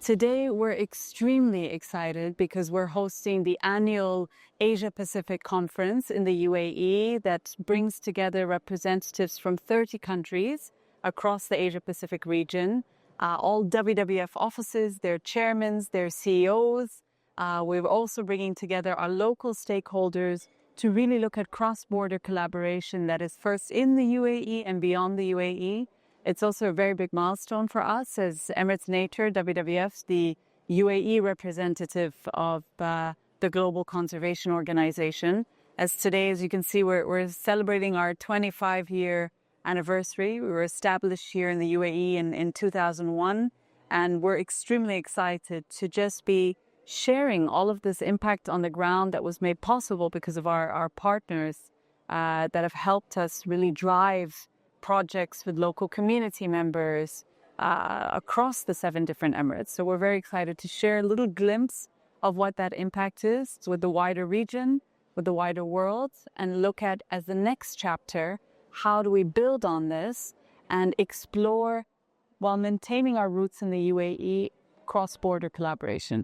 Today, we're extremely excited because we're hosting the annual Asia-Pacific Conference in the UAE that brings together representatives from 30 countries across the Asia-Pacific region, all WWF offices, their chairmen, their CEOs. We're also bringing together our local stakeholders to really look at cross-border collaboration that is first in the UAE and beyond the UAE. It's also a very big milestone for us as Emirates Nature, WWF, the UAE representative of the Global Conservation Organization. As today, as you can see, we're celebrating our 25-year anniversary. We were established here in the UAE in 2001, and we're extremely excited to just be sharing all of this impact on the ground that was made possible because of our partners that have helped us really drive projects with local community members across the 7 different Emirates. So we're very excited to share a little glimpse of what that impact is with the wider region, with the wider world, and look at, as the next chapter, how do we build on this and explore, while maintaining our roots in the UAE, cross-border collaboration.